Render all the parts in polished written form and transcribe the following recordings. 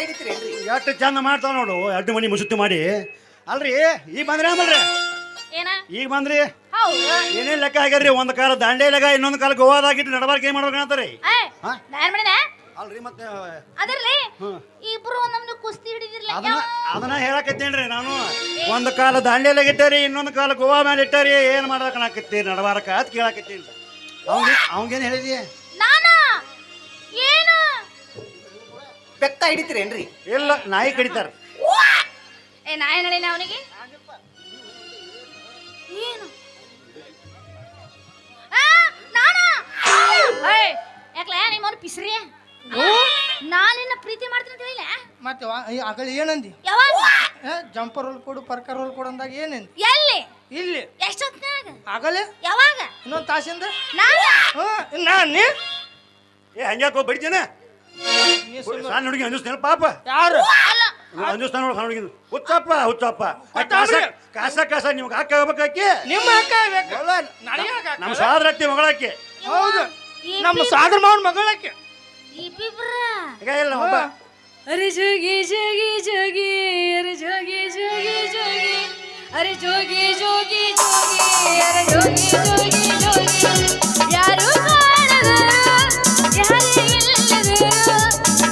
ಹಿಡಿತೀರೇನ್ರಿ? ಎಷ್ಟು ಚಂದ ಮಾಡ್ತಾವ ನೋಡು, ಎರಡು ಮನಿ ಮುಸುತ್ತಿ ಮಾಡಿ. ಅಲ್ರಿ ಈಗ ಬಂದ್ರಿ ಆಮೇಲೆ ಏನ ಈಗ ಬಂದ್ರಿ ಹೌದು ಏನೇನ್ ಲೆಕ್ಕ ಆಗ್ಯಾರ್ರಿ? ಒಂದ್ ಕಾಲ ದಾಂಡೇಲಾಗ ಇನ್ನೊಂದ್ ಕಾಲ ಗೋವಾದಾಗಿಟ್ಟು ನಡಬಾರ್ಕ ಏನ್ ಮಾಡ್ಬೇಕಂತಾರಿ? ನಾನು ಮಾಡಿನ ಅಲ್ರಿ ಮತ್ತೆ ಅದರ್ಲಿ ಇಬ್ರು ಒಂದೊಂದು ಕುಸ್ತಿ ಹಿಡಿದಿರ್ಲ ಅದನ್ನ ಹೇಳಕತ್ತೇನ್ರಿ ನಾನು. ಒಂದ್ ಕಾಲ ದಾಂಡೇಲಾಗ ಇಟ್ಟಾರಿ, ಇನ್ನೊಂದ್ ಕಾಲ ಗೋವಾ ಮೇಲೆ ಇಟ್ಟಾರಿ. ಏನ್ ಮಾಡ್ಬೇಕನ್ನಕತ್ತೀರಿ ನಡಬಾರಕ ಅಂತ ಕೇಳಕತ್ತೀನಿ. ಅವಂಗೇನ್ ಹೇಳಿದಿ? ನಾನ ಏನು ಬೆತ್ತ ಹಿಡಿತೀರೇನ್ರಿ? ಇಲ್ಲ, ನಾಯಿ ಕಡಿತಾರ. ಏ ನಾ ಏನ್ ಹೇಳಿನ ಅವನಿಗೆ? ಏನು ಯಾಕಲ ನಿಮ್ಮವ್ನು ಪಿಸ್ರಿ ನಾನಿನ್ನ ಪ್ರೀತಿ ಮಾಡ್ತೀನಿ ಅಂತ ಹೇಳಿಲ್ಲ. ಮತ್ತೆ ಆಗಲಿ ಏನಂದಿ? ಯಾವಾಗ ಜಂಪರ್ ರೋಲ್ ಕೊಡು ಪರ್ಕರ್ ರೋಲ್ ಕೊಡು ಅಂದಾಗ ಏನಂದಿ? ಎಲ್ಲಿ ಇಲ್ಲಿ ಎಷ್ಟೊತ್ತಿನಾಗ? ಆಗಲೇ ಯಾವಾಗ? ಇನ್ನೊಂದು ತಾಸಿಂದ ನಾನು ಏ ಹಂಗ್ಯಾಕೋ ಬಡಿತೇನೆ ಸಣ್ಣ ಹುಡುಗಿ ಅಂಜಿಸ್ತೇನೆ ಪಾಪ. ಯಾರು ಅಂಜಿಸ್ತಾನ ನೋಡು ಸಣ್ಣ ಹುಡುಗಿ. ಹುಚ್ಚಪ್ಪ ಹುಚ್ಚಪ್ಪ ಕಾಸ ಕಾಸ ನಿಮ್ಗೆ ಹಾಕ ಹೋಗ್ಬೇಕಾಕಿ. ನಿಮ್ಮ ಅಕ್ಕ ನಮ್ಮ ಸಾದ್ರತ್ತಿ ಮಗಳಾಕಿ. ಹೌದು, ನಮ್ಮ ಸಾದ್ರ ಮಾವನ ಮಗಳಕ್ಕೆ. ಇಬ್ಬಿಬ್ರ ಈಗ ಇಲ್ಲ ಒಬ್ಬ. ಅರೆ ಜೋಗಿ ಜೋಗಿ ಜೋಗಿ, ಅರೆ ಜೋಗಿ ಜೋಗಿ ಜೋಗಿ, ಅರೆ ಜೋಗಿ ಜೋಗಿ ಜೋಗಿ, ಅರೆ ಜೋಗಿ ಜೋಗಿ ಜೋಗಿ. ಯಾರು ಕಾಣದರು ಯಾರೇ ಇಲ್ಲದರು,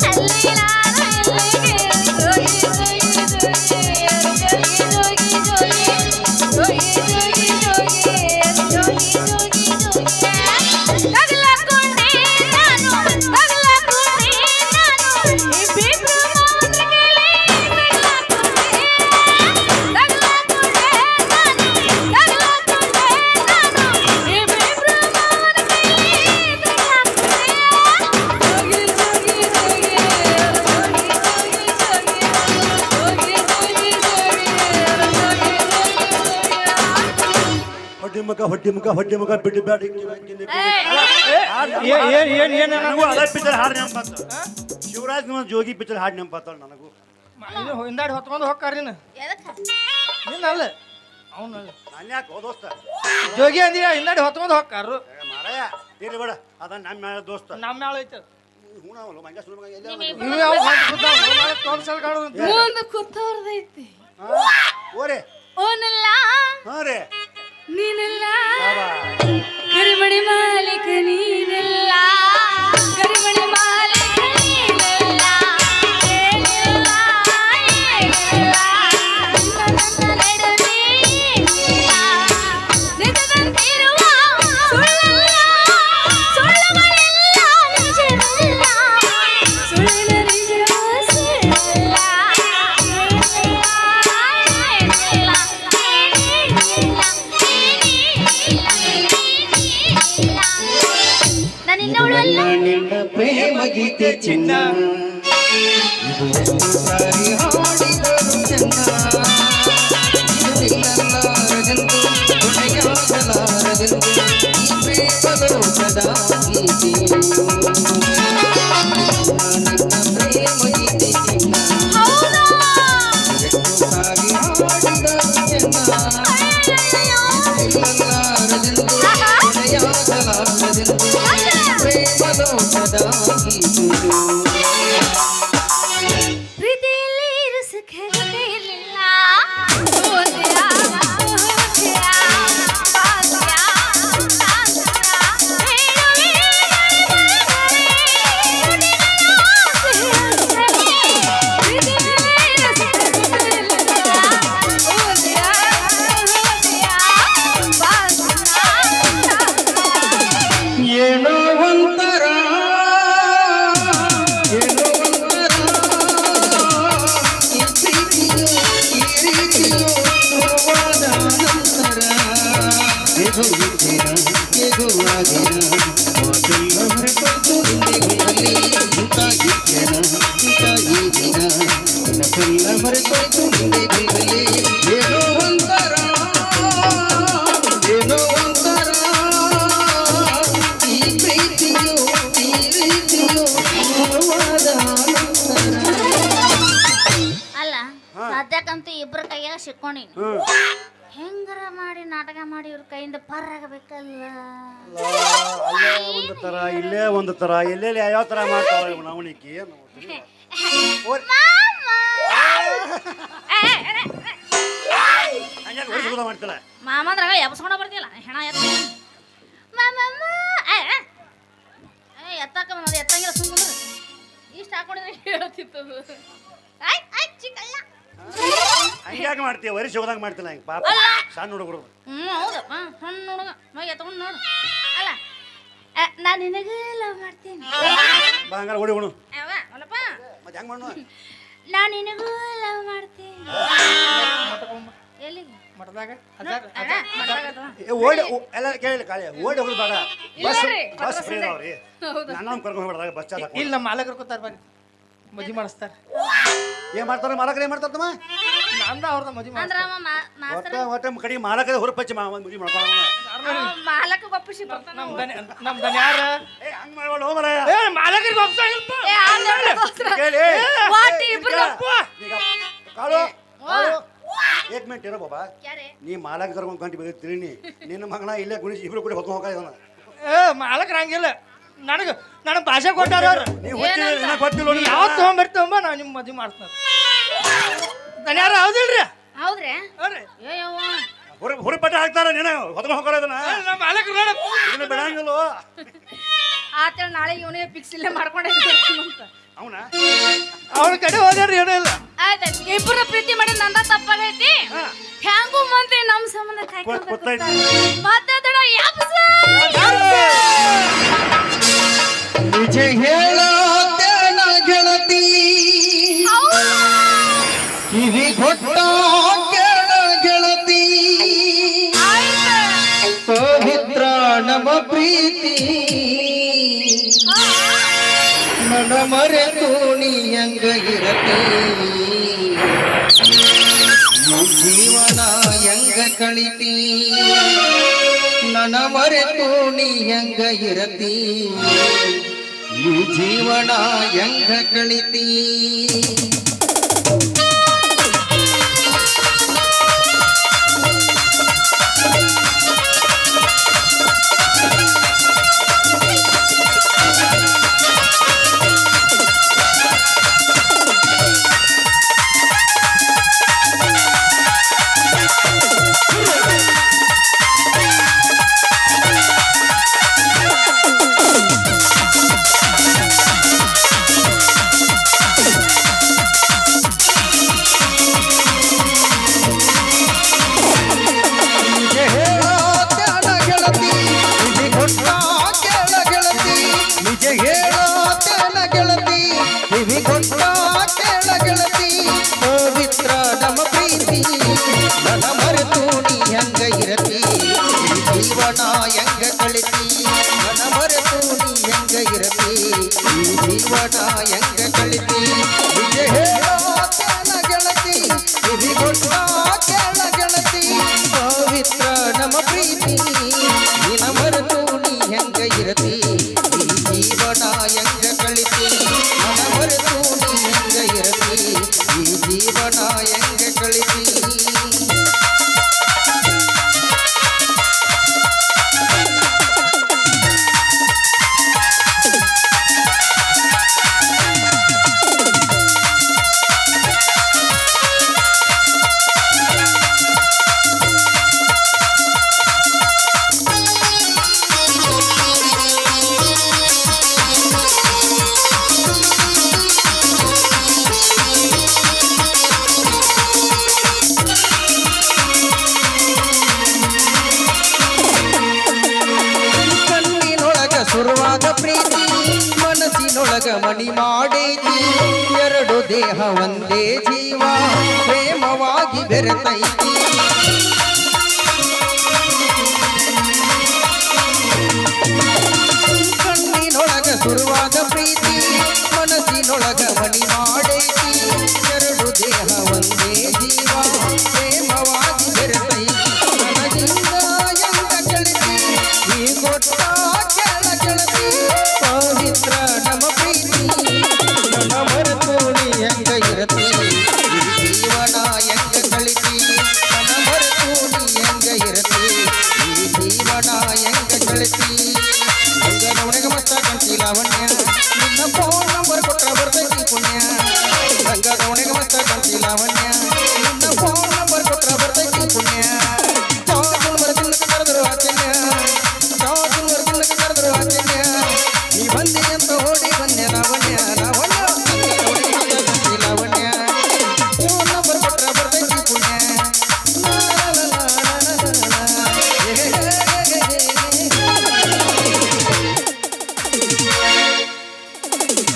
ಅಲ್ಲಿ ನಾನು ಎಲ್ಲಿಗೆ? ಜೋಗಿ ಜೋಗಿ ಜೋಗಿ, ಅರೆ ಜೋಗಿ ಜೋಗಿ ಜೋಗಿ, ಜೋಗಿ ಜೋಗಿ ಜೋಗಿ, ಅರೆ ಜೋಗಿ ಜೋಗಿ ಜೋಗಿ. ತಗಲಕೊಂಡೆ ನಾನು, ತಗಲಕೊಂಡೆ ನಾನು, ಇಬ್ಬಿಬ್ರು ಮಾತ್ರ ಕೇಳಿ ತಗಲಕೊಂಡೆ. ತಗಲಕೊಂಡೆ ನಾನು, ತಗಲಕೊಂಡೆ ನಾನು, ಇಬ್ಬಿಬ್ರು ಮಾತ್ರ ಕೇಳಿ ತಗಲಕೊಂಡೆ. ಜೋಗಿ ಜೋಗಿ ಜೋಗಿ, ಜೋಗಿ ಜೋಗಿ ಜೋಗಿ, ಜೋಗಿ ಜೋಗಿ ಜೋಗಿ, ಹೊಡ್ಡಿ ಮಗ ಬಿಟ್ಟು ಬ್ಯಾಡ. ನನಗೂ ಅದ ಪಿಕ್ಚರ್ ಹಾಡು ನೆನಪಾತು. ಶಿವರಾಜ್ ಜೋಗಿ ಪಿಕ್ಚರ್ ಹಾಡು ನೆನಪಾತಾಳ ನನಗೂ. ಹಿಂದಾಡಿ ಹೊತ್ಕೊಂಡು ಹೋಗ್ಕಾರ ನೀನು. ನೀನಲ್ಲ ಅವನು ನಾನ್ಯಾಕೆ ಹೋದೋಸ್ತ ಜೋಗಿ ಅಂದಿರ ಹಿಂದಾಡಿ ಹೊತ್ಕೊಂಡು ಹೋಗ್ಕಾರು. ಮಾರಾಯ ಇರ್ಲಿ ಬೇಡ, ಅದ ನಮ್ಮ ಮ್ಯಾಲ ದೋಸ್ತ. ನಮ್ಮ ಮ್ಯಾಳ ಐತೆ ಹೂಣವಲ್ಲ ಮಂಗ ಸುಳ್ಳು ಮಗ ಎಲ್ಲ ಇವು ಯಾವ ತೋರ್ಸಲ್ ಕಾಡು ಒಂದು ಕುತ್ತೋರ್ದೈತಿ. ಓರೆ ಓನಲ್ಲ ಹಾ ರೇ ನೀನಲ್ಲ, ಬಾಬಾ ಕರಿಮಣಿ ಮಾಲೀಕ ನೀನಲ್ಲ, ಕರಿಮಣಿ ಮಾಲೀಕ ನೀನಲ್ಲ, ಏನಿಲ್ಲ ಏನಿಲ್ಲ ನನ್ನ ನಡುವೆ ಏನಿಲ್ಲ, ನಿಜದಂತಿರುವ ಸುಳ್ಳಲ್ಲ, ಸುಳ್ಳುಗಳೆಲ್ಲ ನಿಜವಲ್ಲ, ಸುಳ್ಳಿನ ನಿಜವ ಸುಳ್ಳಲ್ಲ, ಏನಿಲ್ಲ ಏನಿಲ್ಲ ನಿನ್ನ ಪ್ರೇಮ ಗೀತೆ ಚಿನ್ನ, ಇದು ಎಷ್ಟು ಸಾರಿ ಹಾಡಿದರು ಚೆನ್ನ, ನಿಲ್ಲಲಾರದೆಂದು ಹೊಣೆಯಾಗಲಾರದೆಂದು ಈ ಪ್ರೇಮ ಲೋಕದ ಗೀತೆಯು. ನಿನ್ನ ಪ್ರೇಮ ಗೀತೆ ಚಿನ್ನ, ಎಷ್ಟು ಸಾರಿ ಹಾಡಿದರು ಚೆನ್ನ, ನಿಲ್ಲಲಾರದೆಂದು ಹೊಣೆಯಾಗಲಾರದೆಂದು ಪ್ರೀತಿಯಲ್ಲಿ ಇರು ಸುಖವೇ ಇರಲಿಲ್ಲ, ಏನೋ ಒಂಥರ ಈ ಪ್ರೀತಿಯು ಈ ರೀತಿಯು ಶುರುವಾದ ನಂತರ ಎದುರಿದ್ದೀರ ಎದುರಾಗಿರ ಮಾತೆಲ್ಲ ಮರೆತು ಹಿಂದೆಗಳಲ್ಲಿ ಇಂತಾಗಿದ್ದೇನ ಇಂತಾಗಿ ದಿನ ನೆನಪೆಲ್ಲ ಮರೆತು ಹಿಂದೆಗಳಲ್ಲಿ ಏನೋ ಒಂಥರ ಏನೋ ಒಂಥರ ಈ ಪ್ರೀತಿಯು ಈ ರೀತಿಯು ಶುರುವಾದ ನಂತರ. ಅಲ್ಲ ಸದ್ಯಕ್ಕಂತೂ ಇಬ್ರ ಕೈಯಾಗ ಸಿಕ್ಕೊಂಡಿನಿ. ಹೆಂಗಾರ ಮಾಡಿ ನಾಟಕ ಮಾಡಿ ಇವ್ರ ಕೈಯಿಂದ ಪಾರಾಗಬೇಕಲ್ಲ. ಅಲ್ಲೇ ಒಂದು ತರ ಇಲ್ಲೇ ಒಂದು ತರ ಎಲ್ಲೆಲ್ಲಿ ಯಾವ ತರ ಮಾಡ್ತಾವ ನವಣಿಕೆ ಹಂಗಾಗಿ ಹೊಡಿಸೋದ ಮಾಡ್ತಾಳೆ. ಮಾಮಂದ್ರಾಗ ಎಬ್ಸ್ಕೊಂಡ ಬರ್ತಿಲ್ಲ ಹೆಣ ಎತ್ತಾಕ ಎತ್ತಂಗಿಲ್ಲ ಸುಮ್ಮನೆ ಇಷ್ಟ ಹಾಕೊಂಡಿದ್ರೆ ಹೇಳ್ತಿತ್ತು. ಚಿಕ್ಕಲ್ಲ ಹಂಗಾಗಿ ಮಾಡ್ತೀವಿ ವರಿಸಿ ಹೋದಂಗೆ ಮಾಡ್ತಿಲ್ಲ ಹಿಂಗೆ ಪಾಪ ಸಣ್ಣ ಹುಡುಗರು. ಹೌದಪ್ಪ ಸಣ್ಣ ಹುಡುಗ ಮಗ ಎತ್ಕೊಂಡು ನೋಡು. ಅಲ್ಲ ನಾನು ನಿನಗೆ ಲವ್ ಮಾಡ್ತೀನಿ ಬಾ ಹಂಗಾರೆ ಹೊಡಿ ಹುಣು ಅಲ್ಲಪ್ಪ ಮತ್ತೆ ಹೆಂಗೆ ಮಾಡು ನಾನು ನಿನಗೂ ಲವ್ ಮಾಡ್ತೀನಿ. ಎಲ್ಲಿಗೆ ಮಠದಾಗ ಓಡಿ ಎಲ್ಲ ಕೇಳಿಲ್ಲ ಕಾಳಿ ಓಡಿ ಹೋಗುದು ಬೇಡ. ಬಸ್ ಬಸ್ ಫ್ರೀ ಅದಾವ್ರಿ. ನನ್ನ ಕರ್ಕೊಂಡು ಹೋಗ್ಬಿಡ್ದಾಗ ಬಸ್ ಚಾರ್ಜ್ ಇಲ್ಲ ನಮ್ಮ ಮಾಲಕರು ಕೂತಾರ ಬರ್ರಿ ಮದುವೆ ಮಾಡಿಸ್ತಾರ. ಏನ್ ಮಾಡ್ತಾರ ಮಾಲಕರು ಏನ್ ಮಾಡ್ತಾರಮ್ಮ ನಂದ ಅವ್ರದ ಮದುವೆ ಅಂದ್ರ ಒಟ್ಟ ಒಟ್ಟ ಕಡೆ ಮಾಲಕದ ಹುರುಪಚ್ಚಿ ಮದುವೆ ಮಾಡ್ಕೊಳ್ಳೋಣ. ಮಾಲಕ ಒಪ್ಪಿಸಿ ಬರ್ತಾನ. ನಮ್ ದನ್ಯಾರ ಏ ಹಂಗ್ ಮಾಡ್ಬೇಡ ಹೋಮರಾಯ. ಏ ಮಾಲಕರಿಗೆ ಒಪ್ಸಾಗಿಲ್ಪ ಕೇಳಿ ಇಬ್ರು ಈಗ ಕಾಳು ಏಕ್ ಮಿನಿಟ್ ಇರೋ ಬಾಬಾ. ನೀ ಮಾಲಕ ಕರ್ಕೊಂಡು ಗಂಟೆ ಬಗ್ಗೆ ತಿಳಿ ನಿನ್ನ ಮಗನ ಇಲ್ಲೇ ಗುಣಿಸಿ ಇಬ್ರು ಕೂಡ ಹೊತ್ಕೊಂಡು ಹೋಗ್ತಾನ. ಏ ಮಾಲಕರ ಹಂಗಿಲ್ಲ ನನಗೆ ಭಾಷೆ ಕೊಟ್ಟಾರ ಅವ್ರು. ನೀವು ಗೊತ್ತಿಲ್ಲ ಯಾವ ತೊಗೊಂಬರ್ತೀವಂಬ ನಾವು ನಿಮ್ಮ ಮದುವೆ ಮಾಡ್ತಾರ. ದನ್ಯಾರ ಹೌದಿಲ್ರಿ? ಹೌದ್ರಿ ಹುರುಪಟ್ಟ ಹಾಕ್ತಾರ ನೀನು ಹೊತ್ಕೊಂಡು ಹೋಗೋದನ್ನ ನಮ್ಮ ಮಾಲಕರು ನೋಡ ಇದನ್ನ ಬಿಡಂಗಿಲ್ಲ. ಆತೇಳಿ ನಾಳೆ ಇವನೇ ಫಿಕ್ಸ್ ಇಲ್ಲೇ ಮಾಡ್ಕೊಂಡಿರ್ತೀನಿ ಅಂತ ಅವನ ಅವ್ರ ಕಡೆ ಹೋದ್ರಿ ಏನೂ ಇಲ್ಲ. ಆಯ್ತಾಯ್ತು ಇಬ್ಬರು ಪ್ರೀತಿ ಮಾಡಿ ನಂದ ತಪ್ಪಾಗೈತಿ. ಹ್ಯಾಂಗೂ ಮಂದಿ ನಮ್ ಸಂಬಂಧ ಮಾತಾಡೋಣ. ನಿಜ ಹೇಳೋದೇನ ಗೆಳತಿ ಕಿವಿ ಕೊಟ್ಟ ಕೇಳ ಗೆಳತಿ ಪವಿತ್ರ ನಮ್ಮ ಪ್ರೀತಿ ನನ್ನ ಮರೆತು ನೀ ಹೆಂಗ ಇರತಿ ಜೀವನ ಹೆಂಗ ಕಳಿತಿ ನನ್ನ ಮರೆತು ನೀ ಹೆಂಗ ಇರತಿ ಈ ಜೀವನ ಹೆಂಗ ಕಳಿತಿ. ಪವಿತ್ರ ನಮ್ಮ ಪ್ರೀತಿ ನನ್ನ ಮರೆತು ನೀ ಹೆಂಗ ಇರತಿ ಈ ಜೀವನ ಹೆಂಗ ಕಳಿತಿ ನನ್ನ ಮರೆತು ನೀ ಹೆಂಗ ಇರತಿ ಈ ಜೀವನ ಹೆಂಗ ಕಳಿತಿ ನಿಜ ಹೇಳೋತೇನ ಗೆಳತಿ ಕಿವಿ ಕೊಟ್ಟ ಕೇಳ ಗೆಳತಿ ಪವಿತ್ರ ನಮ್ಮ ಪ್ರೀತಿ ನಿನ್ನ ಮರೆತು ನೀ ಹೆಂಗ ಇರತಿ ಈ ಜೀವನ ಹೆಂಗ ಕಳಿತಿ ನನ್ನ ಮರೆತು ನೀ ಹೆಂಗ ಇರತಿ ಈ ಜೀವನ ಹೆಂಗ ಕಳಿತಿ. ಶುರುವಾದ ಪ್ರೀತಿ ಮನಸ್ಸಿನೊಳಗ ಮಣಿ ಮಾಡೈತಿ ಎರಡು ದೇಹ ಒಂದೇ ಜೀವ ಪ್ರೇಮವಾಗಿ ಬೆರೆತೈತಿ ಕಣ್ಣಿನೊಳಗ ಶುರುವಾದ ಪ್ರೀತಿ ಮನಸ್ಸಿನೊಳಗ ಮಣಿ ಮಾಡೈತಿ ಎರಡು ದೇಹ ಒಂದೇ ಜೀವ ಪ್ರೇಮವಾಗಿ ಬೆರೆತೈತಿ ನನಗಿಂದ ಎಂದ ಗೆಳತಿ ಈ ಕೊಟ್ಟ ಪವಿತ್ರ ನಮ್ಮ ಪ್ರೀತಿ ನನ್ನ ಮರೆತು ನೀ ಹೆಂಗ ಇರತಿ ಈ ಜೀವನ ಹೆಂಗ ಕಳಿತಿ ನನ್ನ ಮರೆತು ನೀ ನಿನ್ನ ಫೋನ್ ನಂಬರ್ ಕೊಟ್ಟ ಬರ್ತೈತಿ ಪುಣ್ಯ ರಂಗದವಣಿಗೆ ಮಸ್ತ ಕಾಣ್ತಿ ಲಾವಣ್ಯ